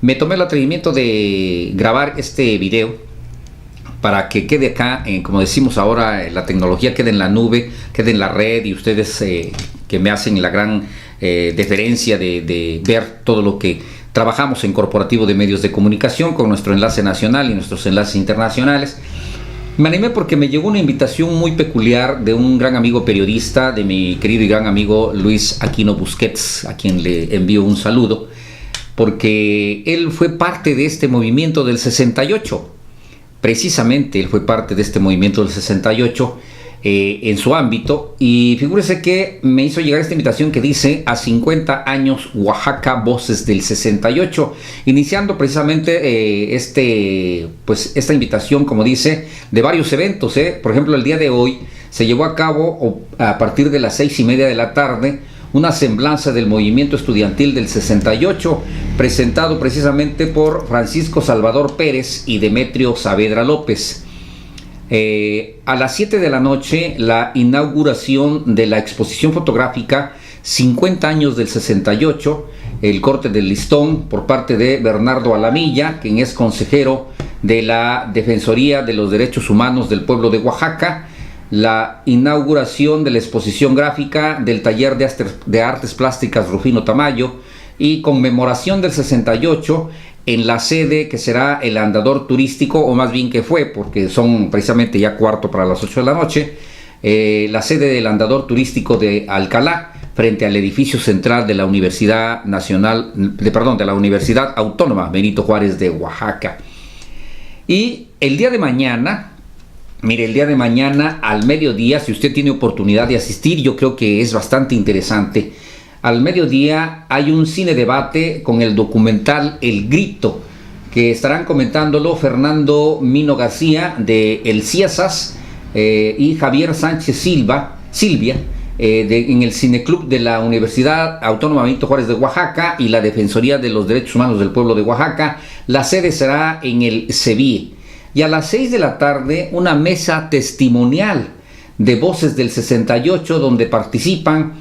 Me tomé el atrevimiento de grabar este video para que quede acá, como decimos ahora, la tecnología quede en la nube, quede en la red, y ustedes que me hacen la gran deferencia de ver todo lo que trabajamos en Corporativo de Medios de Comunicación con nuestro enlace nacional y nuestros enlaces internacionales. Me animé porque me llegó una invitación muy peculiar de un gran amigo periodista, de mi querido y gran amigo Luis Aquino Busquets, a quien le envío un saludo, porque él fue parte de este movimiento del 68. Precisamente él fue parte de este movimiento del 68 en su ámbito, y figúrese que me hizo llegar esta invitación que dice: a 50 años Oaxaca, voces del 68, iniciando precisamente esta invitación, como dice, de varios eventos. Por ejemplo, el día de hoy se llevó a cabo, a partir de las 6:30 de la tarde, una semblanza del movimiento estudiantil del 68, presentado precisamente por Francisco Salvador Pérez y Demetrio Saavedra López. A las 7 de la noche, la inauguración de la exposición fotográfica 50 años del 68, el corte del listón por parte de Bernardo Alamilla, quien es consejero de la Defensoría de los Derechos Humanos del Pueblo de Oaxaca, la inauguración de la exposición gráfica del taller de artes plásticas Rufino Tamayo, y conmemoración del 68 en la sede que será el andador turístico, o más bien que fue, porque son precisamente ya cuarto para las 8 de la noche, la sede del andador turístico de Alcalá, frente al edificio central de la Universidad de la Universidad Autónoma Benito Juárez de Oaxaca. Y el día de mañana, mire, el día de mañana al mediodía, si usted tiene oportunidad de asistir, yo creo que es bastante interesante. Al mediodía hay un cine debate con el documental El Grito, que estarán comentándolo Fernando Mino García de El Ciesas y Javier Sánchez Silvia en el Cineclub de la Universidad Autónoma Benito Juárez de Oaxaca y la Defensoría de los Derechos Humanos del Pueblo de Oaxaca. La sede será en el CEBIE. Y a las 6 de la tarde, una mesa testimonial de voces del 68, donde participan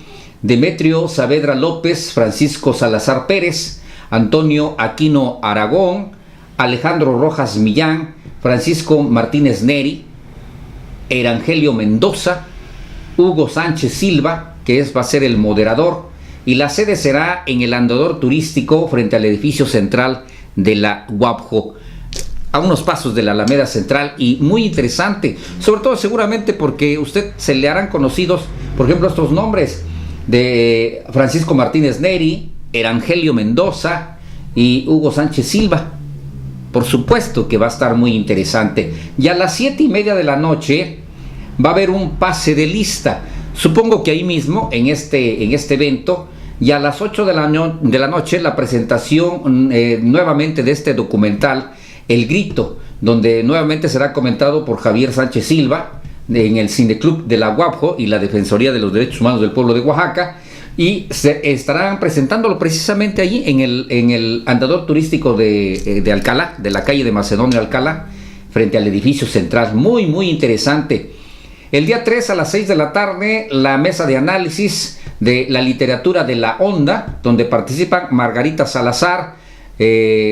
Demetrio Saavedra López, Francisco Salazar Pérez, Antonio Aquino Aragón, Alejandro Rojas Millán, Francisco Martínez Neri, Erangelio Mendoza, Hugo Sánchez Silva, que va a ser el moderador, y la sede será en el andador turístico frente al edificio central de la UAPJO, a unos pasos de la Alameda Central. Y muy interesante, sobre todo seguramente porque usted se le harán conocidos, por ejemplo, estos nombres de Francisco Martínez Neri, Erangelio Mendoza y Hugo Sánchez Silva. Por supuesto que va a estar muy interesante. Y a las 7:30 de la noche va a haber un pase de lista, supongo que ahí mismo en este evento. Y a las 8 de la noche la presentación nuevamente de este documental El Grito, donde nuevamente será comentado por Javier Sánchez Silva en el Cineclub de la UAPJO y la Defensoría de los Derechos Humanos del Pueblo de Oaxaca, y se estarán presentándolo precisamente allí en el andador turístico de Alcalá, de la calle de Macedonio Alcalá, frente al edificio central. Muy muy interesante. El día 3 a las 6 de la tarde, la mesa de análisis de la literatura de la onda, donde participan Margarita Salazar,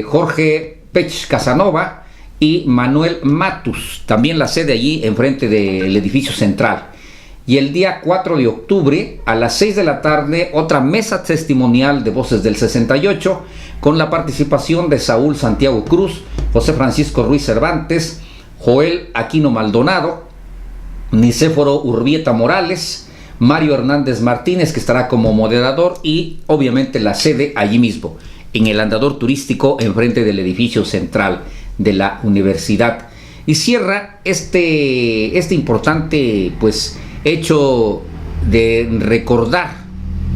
Jorge Pech Casanova y Manuel Matus, también la sede allí enfrente del edificio central. Y el día 4 de octubre a las 6 de la tarde, otra mesa testimonial de voces del 68, con la participación de Saúl Santiago Cruz, José Francisco Ruiz Cervantes, Joel Aquino Maldonado, Nicéforo Urbieta Morales, Mario Hernández Martínez, que estará como moderador, y obviamente la sede allí mismo, en el andador turístico enfrente del edificio central de la universidad. Y cierra este importante hecho de recordar,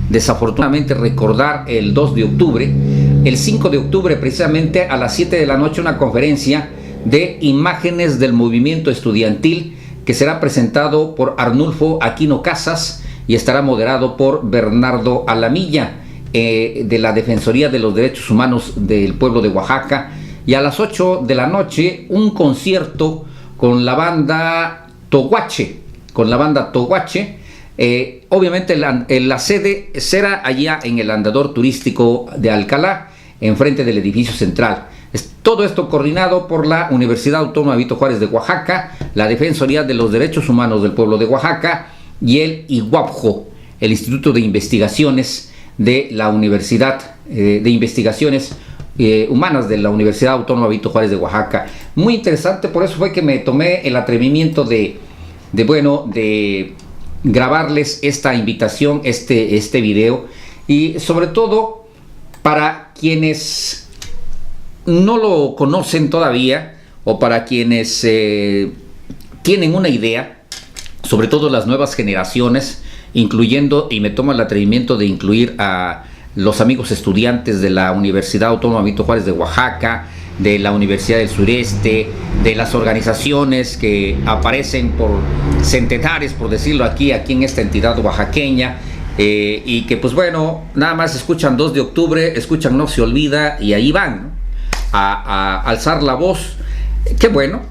desafortunadamente recordar el 2 de octubre, el 5 de octubre precisamente a las 7 de la noche una conferencia de imágenes del movimiento estudiantil que será presentado por Arnulfo Aquino Casas y estará moderado por Bernardo Alamilla de la Defensoría de los Derechos Humanos del pueblo de Oaxaca, y a las 8 de la noche un concierto con la banda Toguache, obviamente la sede será allá en el andador turístico de Alcalá, enfrente del edificio central. Todo esto coordinado por la Universidad Autónoma Benito Juárez de Oaxaca, la Defensoría de los Derechos Humanos del pueblo de Oaxaca y el IWAPJO, el Instituto de Investigaciones de la Universidad de Investigaciones Humanas de la Universidad Autónoma Benito Juárez de Oaxaca. Muy interesante, por eso fue que me tomé el atrevimiento de grabarles esta invitación, este video, y sobre todo para quienes no lo conocen todavía, o para quienes tienen una idea, sobre todo las nuevas generaciones, incluyendo, y me tomo el atrevimiento de incluir a los amigos estudiantes de la Universidad Autónoma Benito Juárez de Oaxaca, de la Universidad del Sureste, de las organizaciones que aparecen por centenares, por decirlo aquí en esta entidad oaxaqueña, y que pues bueno, nada más escuchan 2 de octubre, escuchan No Se Olvida y ahí van, ¿no?, a alzar la voz. Qué bueno,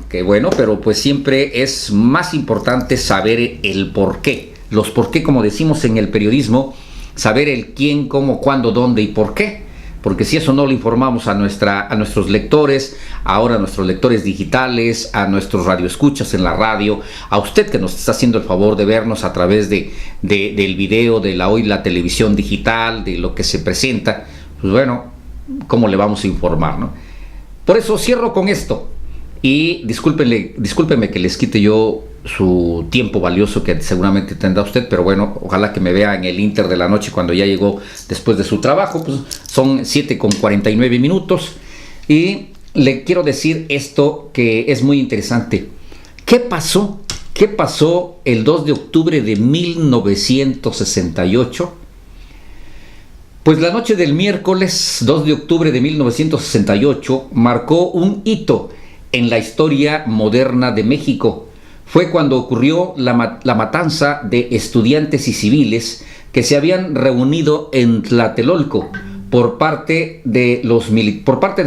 pero pues siempre es más importante saber el por qué, los por qué, como decimos en el periodismo, saber el quién, cómo, cuándo, dónde y por qué. Porque si eso no lo informamos a nuestros lectores, ahora a nuestros lectores digitales, a nuestros radioescuchas en la radio, a usted que nos está haciendo el favor de vernos a través del video, de la televisión digital, de lo que se presenta, pues bueno, ¿cómo le vamos a informar, no? Por eso cierro con esto, y discúlpenme que les quite yo su tiempo valioso que seguramente tendrá usted, pero bueno, ojalá que me vea en el inter de la noche cuando ya llegó después de su trabajo. Pues son 7:49, y le quiero decir esto que es muy interesante. ¿Qué pasó el 2 de octubre de 1968? Pues la noche del miércoles 2 de octubre de 1968 marcó un hito en la historia moderna de México. Fue cuando ocurrió la matanza de estudiantes y civiles que se habían reunido en Tlatelolco por parte de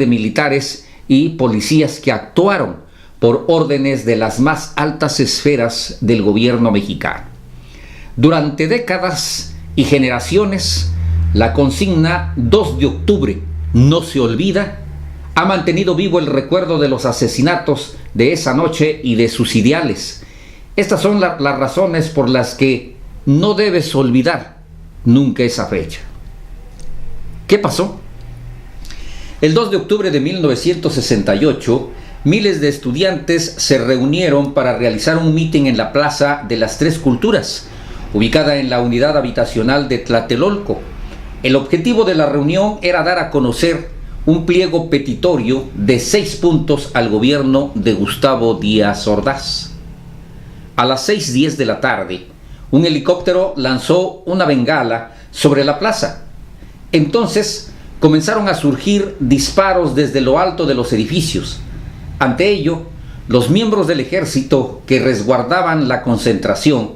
militares y policías que actuaron por órdenes de las más altas esferas del gobierno mexicano. Durante décadas y generaciones, la consigna 2 de octubre, no se olvida, ha mantenido vivo el recuerdo de los asesinatos de esa noche y de sus ideales. Estas son las razones por las que no debes olvidar nunca esa fecha. ¿Qué pasó? El 2 de octubre de 1968, miles de estudiantes se reunieron para realizar un mitin en la Plaza de las Tres Culturas, ubicada en la unidad habitacional de Tlatelolco. El objetivo de la reunión era dar a conocer un pliego petitorio de 6 puntos al gobierno de Gustavo Díaz Ordaz. A las 6:10 de la tarde, un helicóptero lanzó una bengala sobre la plaza. Entonces comenzaron a surgir disparos desde lo alto de los edificios. Ante ello, los miembros del ejército que resguardaban la concentración,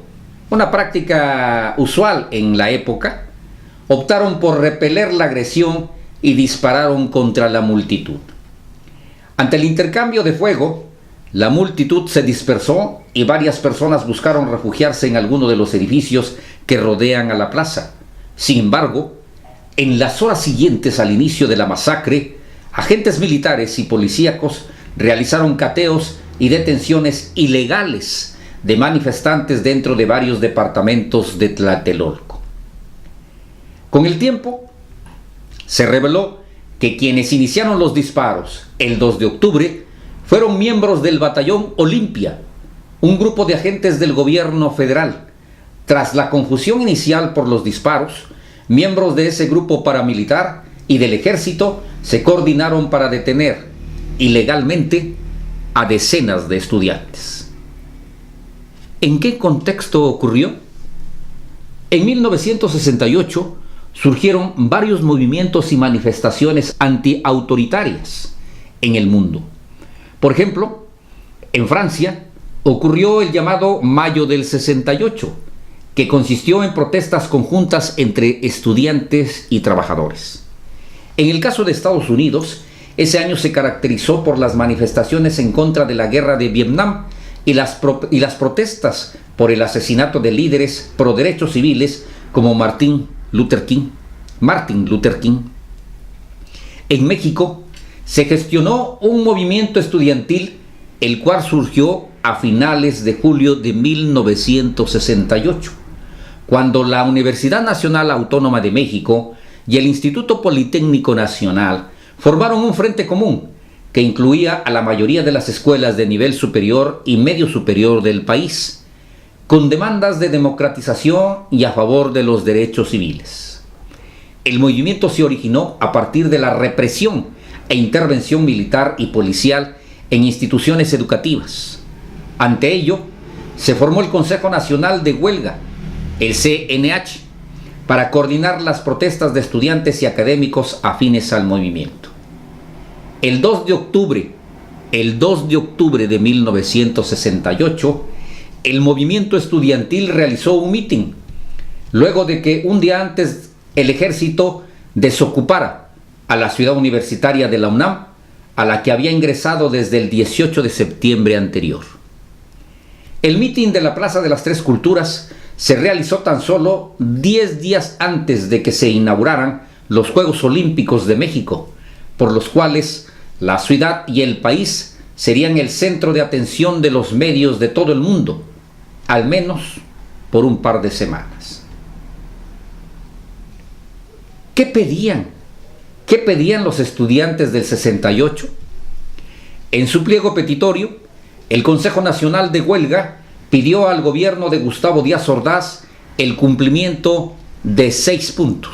una práctica usual en la época, optaron por repeler la agresión y dispararon contra la multitud. Ante el intercambio de fuego, la multitud se dispersó y varias personas buscaron refugiarse en alguno de los edificios que rodean a la plaza. Sin embargo, en las horas siguientes al inicio de la masacre, agentes militares y policíacos realizaron cateos y detenciones ilegales de manifestantes dentro de varios departamentos de Tlatelolco. Con el tiempo, se reveló que quienes iniciaron los disparos el 2 de octubre fueron miembros del Batallón Olimpia, un grupo de agentes del gobierno federal. Tras la confusión inicial por los disparos, miembros de ese grupo paramilitar y del ejército se coordinaron para detener ilegalmente a decenas de estudiantes. ¿En qué contexto ocurrió? En 1968 surgieron varios movimientos y manifestaciones antiautoritarias en el mundo. Por ejemplo, en Francia ocurrió el llamado Mayo del 68, que consistió en protestas conjuntas entre estudiantes y trabajadores. En el caso de Estados Unidos, ese año se caracterizó por las manifestaciones en contra de la guerra de Vietnam y las protestas por el asesinato de líderes pro derechos civiles como Martin Luther King. En México se gestionó un movimiento estudiantil, el cual surgió a finales de julio de 1968, cuando la Universidad Nacional Autónoma de México y el Instituto Politécnico Nacional formaron un frente común que incluía a la mayoría de las escuelas de nivel superior y medio superior del país, con demandas de democratización y a favor de los derechos civiles. El movimiento se originó a partir de la represión e intervención militar y policial en instituciones educativas. Ante ello, se formó el Consejo Nacional de Huelga, el CNH, para coordinar las protestas de estudiantes y académicos afines al movimiento. El 2 de octubre de 1968, el movimiento estudiantil realizó un mitin, luego de que un día antes el ejército desocupara a la ciudad universitaria de la UNAM, a la que había ingresado desde el 18 de septiembre anterior. El mitin de la Plaza de las Tres Culturas se realizó tan solo 10 días antes de que se inauguraran los Juegos Olímpicos de México, por los cuales la ciudad y el país serían el centro de atención de los medios de todo el mundo, al menos por un par de semanas. ¿Qué pedían? ¿Qué pedían los estudiantes del 68? En su pliego petitorio, el Consejo Nacional de Huelga pidió al gobierno de Gustavo Díaz Ordaz el cumplimiento de 6 puntos.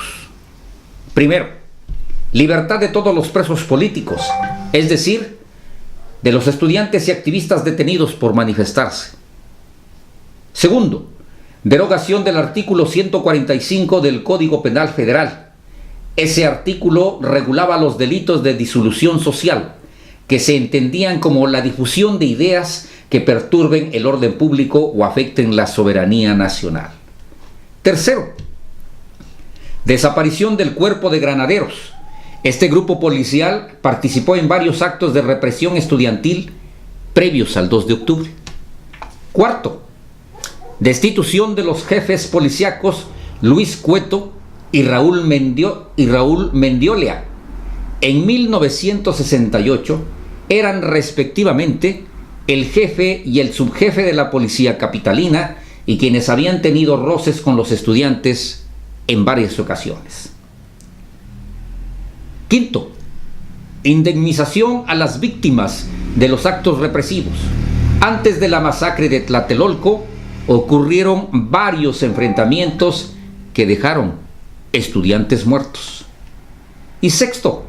Primero, libertad de todos los presos políticos, es decir, de los estudiantes y activistas detenidos por manifestarse. Segundo, derogación del artículo 145 del Código Penal Federal. Ese artículo regulaba los delitos de disolución social, que se entendían como la difusión de ideas que perturben el orden público o afecten la soberanía nacional. Tercero, desaparición del Cuerpo de Granaderos. Este grupo policial participó en varios actos de represión estudiantil previos al 2 de octubre. Cuarto, destitución de los jefes policíacos Luis Cueto y Raúl Mendiola. En 1968 eran respectivamente el jefe y el subjefe de la policía capitalina y quienes habían tenido roces con los estudiantes en varias ocasiones. Quinto, indemnización a las víctimas de los actos represivos. Antes de la masacre de Tlatelolco ocurrieron varios enfrentamientos que dejaron estudiantes muertos. Y sexto,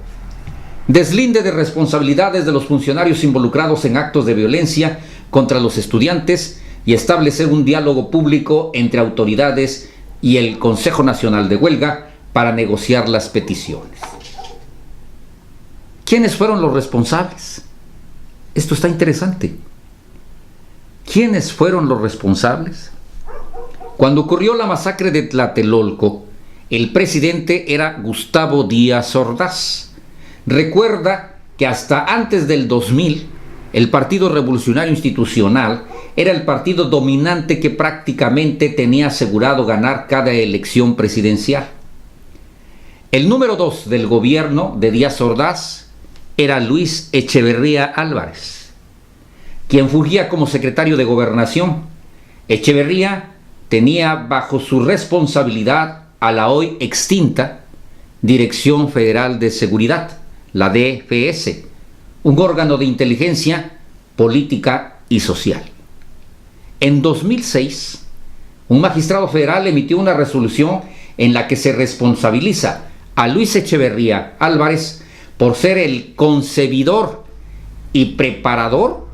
deslinde de responsabilidades de los funcionarios involucrados en actos de violencia contra los estudiantes y establecer un diálogo público entre autoridades y el Consejo Nacional de Huelga para negociar las peticiones. ¿Quiénes fueron los responsables? Esto está interesante. ¿Quiénes fueron los responsables? Cuando ocurrió la masacre de Tlatelolco, el presidente era Gustavo Díaz Ordaz. Recuerda que hasta antes del 2000, el Partido Revolucionario Institucional era el partido dominante que prácticamente tenía asegurado ganar cada elección presidencial. El número 2 del gobierno de Díaz Ordaz era Luis Echeverría Álvarez, quien fungía como secretario de Gobernación. Echeverría tenía bajo su responsabilidad a la hoy extinta Dirección Federal de Seguridad, la DFS, un órgano de inteligencia política y social. En 2006, un magistrado federal emitió una resolución en la que se responsabiliza a Luis Echeverría Álvarez por ser el concebidor y preparador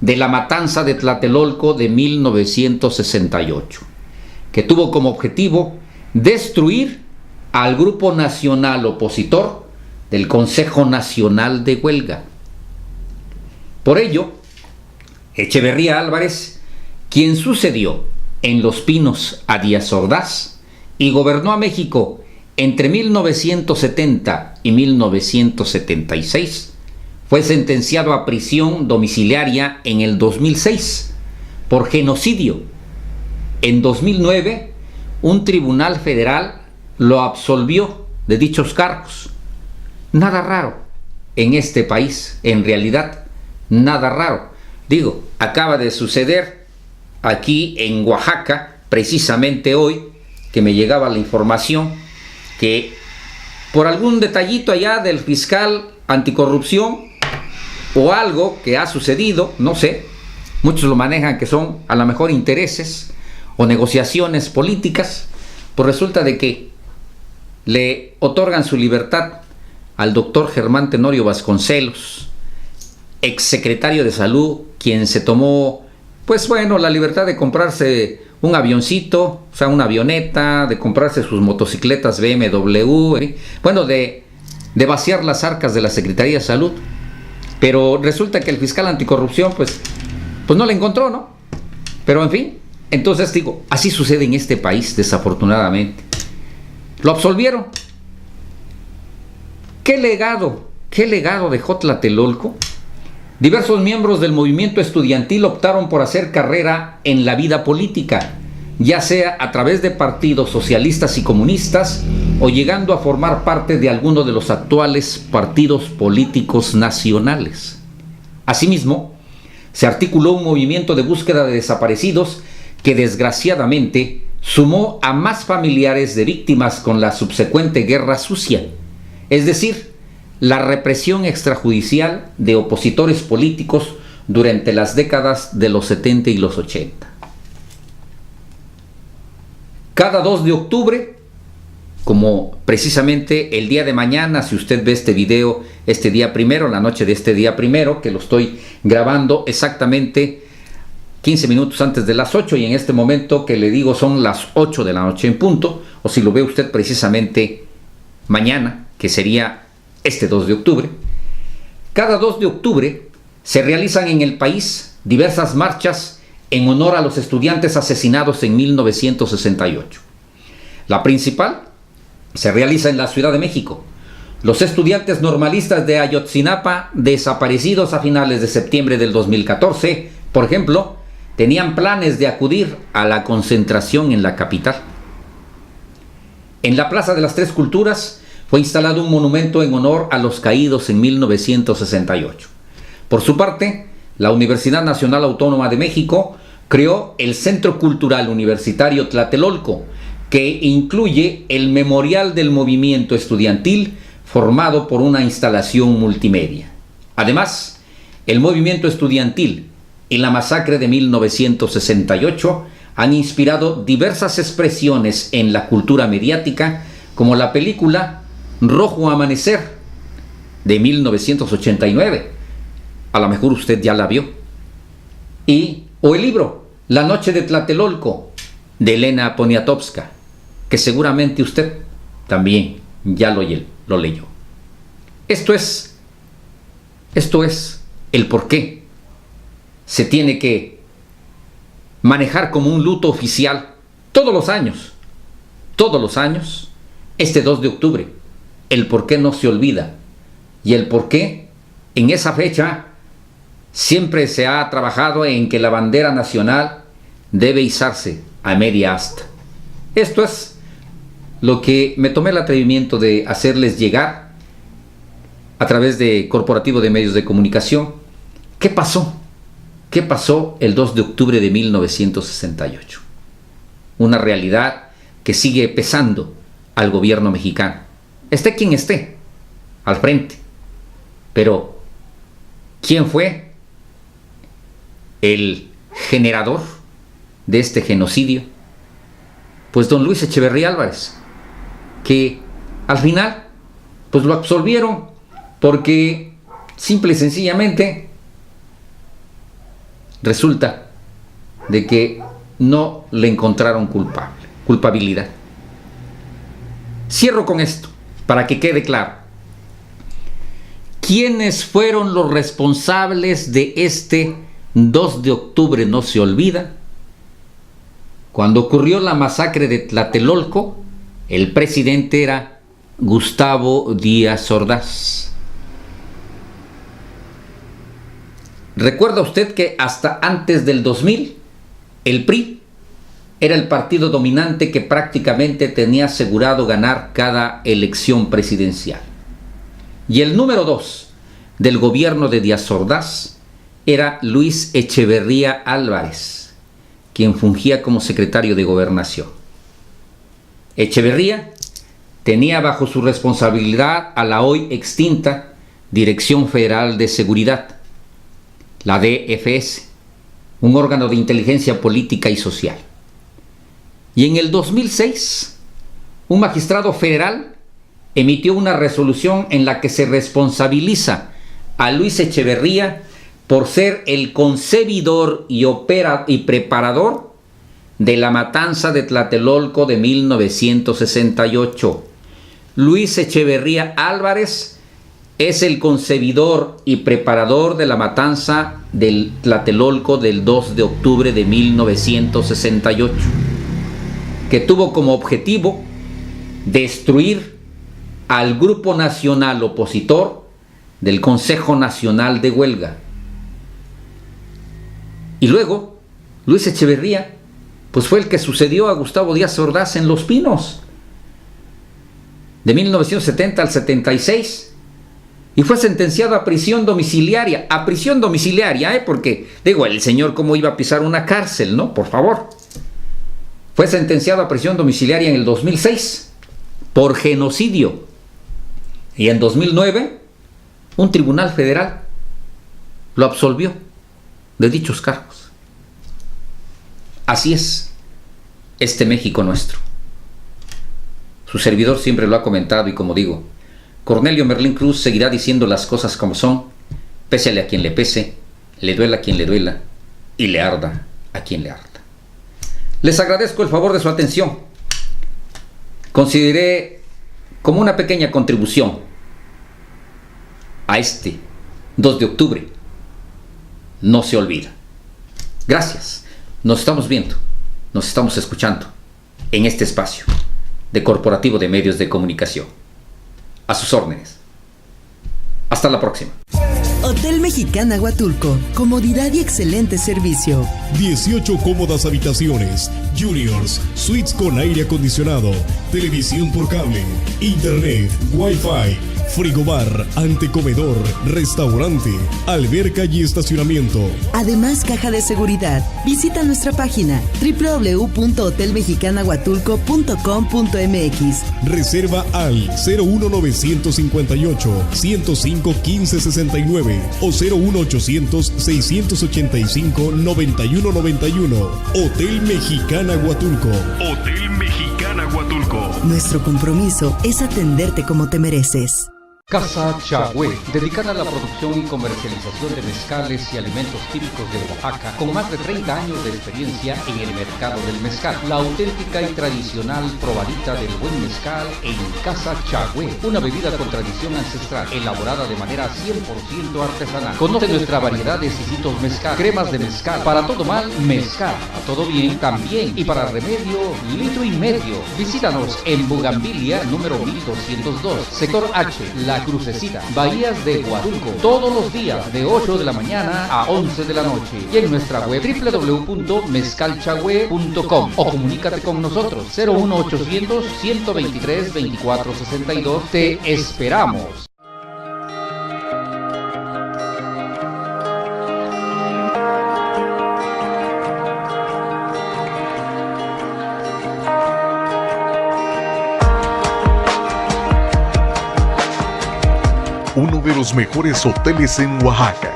de la matanza de Tlatelolco de 1968, que tuvo como objetivo destruir al grupo nacional opositor del Consejo Nacional de Huelga. Por ello, Echeverría Álvarez, quien sucedió en Los Pinos a Díaz Ordaz y gobernó a México entre 1970 y 1976, fue sentenciado a prisión domiciliaria en el 2006 por genocidio. En 2009, un tribunal federal lo absolvió de dichos cargos. Nada raro en este país, en realidad, nada raro. Digo, acaba de suceder aquí en Oaxaca, precisamente hoy, que me llegaba la información que por algún detallito allá del fiscal anticorrupción o algo que ha sucedido, no sé, muchos lo manejan que son a lo mejor intereses o negociaciones políticas, pues resulta de que le otorgan su libertad al doctor Germán Tenorio Vasconcelos, exsecretario de Salud, quien se tomó, pues bueno, la libertad de comprarse un avioncito, o sea, una avioneta, de comprarse sus motocicletas BMW, bueno, de vaciar las arcas de la Secretaría de Salud. Pero resulta que el fiscal anticorrupción, pues no le encontró, ¿no? Pero en fin, entonces digo, así sucede en este país, desafortunadamente. Lo absolvieron. ¿Qué legado dejó Tlatelolco? Diversos miembros del movimiento estudiantil optaron por hacer carrera en la vida política, ya sea a través de partidos socialistas y comunistas o llegando a formar parte de alguno de los actuales partidos políticos nacionales. Asimismo, se articuló un movimiento de búsqueda de desaparecidos que desgraciadamente sumó a más familiares de víctimas con la subsecuente guerra sucia, es decir, la represión extrajudicial de opositores políticos durante las décadas de los 70 y los 80. Cada 2 de octubre, como precisamente el día de mañana, si usted ve este video este día primero, la noche de este día primero, que lo estoy grabando exactamente 15 minutos antes de las 8, y en este momento que le digo son las 8 de la noche en punto, o si lo ve usted precisamente mañana, que sería este 2 de octubre, cada 2 de octubre se realizan en el país diversas marchas en honor a los estudiantes asesinados en 1968. La principal se realiza en la Ciudad de México. Los estudiantes normalistas de Ayotzinapa, desaparecidos a finales de septiembre del 2014, por ejemplo, tenían planes de acudir a la concentración en la capital. En la Plaza de las Tres Culturas fue instalado un monumento en honor a los caídos en 1968. Por su parte, la Universidad Nacional Autónoma de México creó el Centro Cultural Universitario Tlatelolco, que incluye el memorial del movimiento estudiantil formado por una instalación multimedia. Además, el movimiento estudiantil y la masacre de 1968 han inspirado diversas expresiones en la cultura mediática, como la película Rojo Amanecer de 1989, a lo mejor usted ya la vio, o el libro La Noche de Tlatelolco de Elena Poniatowska, que seguramente usted también ya lo leyó. Esto es el por qué se tiene que manejar como un luto oficial todos los años, este 2 de octubre. El por qué no se olvida y el por qué en esa fecha siempre se ha trabajado en que la bandera nacional debe izarse a media asta. Esto es lo que me tomé el atrevimiento de hacerles llegar a través de Corporativo de Medios de Comunicación. ¿Qué pasó? ¿Qué pasó el 2 de octubre de 1968? Una realidad que sigue pesando al gobierno mexicano. Esté quien esté al frente. Pero, ¿quién fue el generador de este genocidio? Pues don Luis Echeverría Álvarez, que al final pues lo absolvieron porque simple y sencillamente resulta de que no le encontraron culpabilidad. Cierro con esto, para que quede claro. ¿Quiénes fueron los responsables de este 2 de octubre no se olvida? Cuando ocurrió la masacre de Tlatelolco, el presidente era Gustavo Díaz Ordaz. ¿Recuerda usted que hasta antes del 2000, el PRI era el partido dominante que prácticamente tenía asegurado ganar cada elección presidencial? Y el número 2 del gobierno de Díaz Ordaz era Luis Echeverría Álvarez, quien fungía como secretario de Gobernación. Echeverría tenía bajo su responsabilidad a la hoy extinta Dirección Federal de Seguridad, la DFS, un órgano de inteligencia política y social. Y en el 2006, un magistrado federal emitió una resolución en la que se responsabiliza a Luis Echeverría por ser el concebidor y preparador de la matanza de Tlatelolco de 1968. Luis Echeverría Álvarez es el concebidor y preparador de la matanza del Tlatelolco del 2 de octubre de 1968, que tuvo como objetivo destruir al grupo nacional opositor del Consejo Nacional de Huelga. Y luego, Luis Echeverría, pues fue el que sucedió a Gustavo Díaz Ordaz en Los Pinos, de 1970 al 76, y fue sentenciado a prisión domiciliaria, porque, digo, el señor cómo iba a pisar una cárcel, ¿no? Por favor. Fue sentenciado a prisión domiciliaria en el 2006 por genocidio. Y en 2009, un tribunal federal lo absolvió de dichos cargos. Así es este México nuestro. Su servidor siempre lo ha comentado y como digo, Cornelio Merlín Cruz seguirá diciendo las cosas como son, pésele a quien le pese, le duela a quien le duela y le arda a quien le arda. Les agradezco el favor de su atención. Consideré como una pequeña contribución a este 2 de octubre. No se olvida. Gracias. Nos estamos viendo, nos estamos escuchando en este espacio de Corporativo de Medios de Comunicación. A sus órdenes. Hasta la próxima. Hotel Mexicana Huatulco. Comodidad y excelente servicio. 18 cómodas habitaciones, juniors, suites con aire acondicionado, televisión por cable, internet, wifi, frigobar, antecomedor, restaurante, alberca y estacionamiento. Además, caja de seguridad. Visita nuestra página www.hotelmexicanahuatulco.com.mx. Reserva al 01958 105 1569 o 01800 685 9191. Hotel Mexicana Huatulco. Hotel Mexicana Huatulco. Nuestro compromiso es atenderte como te mereces. Casa Chagüe, dedicada a la producción y comercialización de mezcales y alimentos típicos de Oaxaca, con más de 30 años de experiencia en el mercado del mezcal. La auténtica y tradicional probadita del buen mezcal en Casa Chagüe, una bebida con tradición ancestral, elaborada de manera 100% artesanal. Conoce nuestra variedad de exquisitos mezcal, cremas de mezcal, para todo mal, mezcal, a todo bien, también, y para remedio, litro y medio. Visítanos en Bugambilia, número 1202, sector H, La Crucecita, Bahías de Huatulco, todos los días de 8 de la mañana a 11 de la noche, y en nuestra web www.mezcalchagüe.com o comunícate con nosotros 01800 123 2462. Te esperamos. Uno de los mejores hoteles en Oaxaca,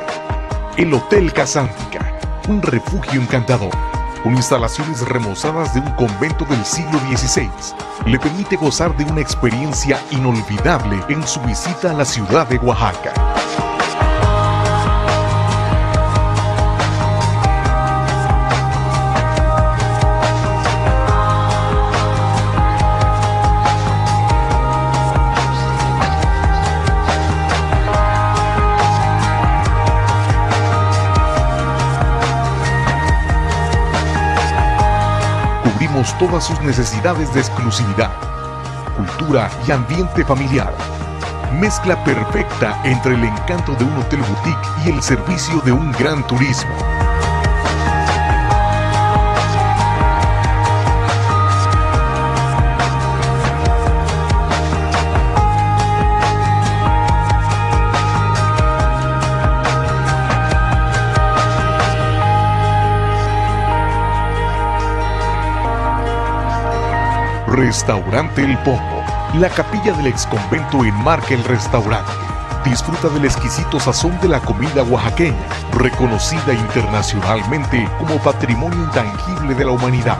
el Hotel Casántica, un refugio encantador, con instalaciones remozadas de un convento del siglo XVI, le permite gozar de una experiencia inolvidable en su visita a la ciudad de Oaxaca. cubrimos todas sus necesidades de exclusividad, cultura y ambiente familiar. Mezcla perfecta entre el encanto de un hotel boutique y el servicio de un gran turismo. Restaurante El Pomo. La capilla del exconvento enmarca el restaurante. Disfruta del exquisito sazón de la comida oaxaqueña, reconocida internacionalmente como patrimonio intangible de la humanidad.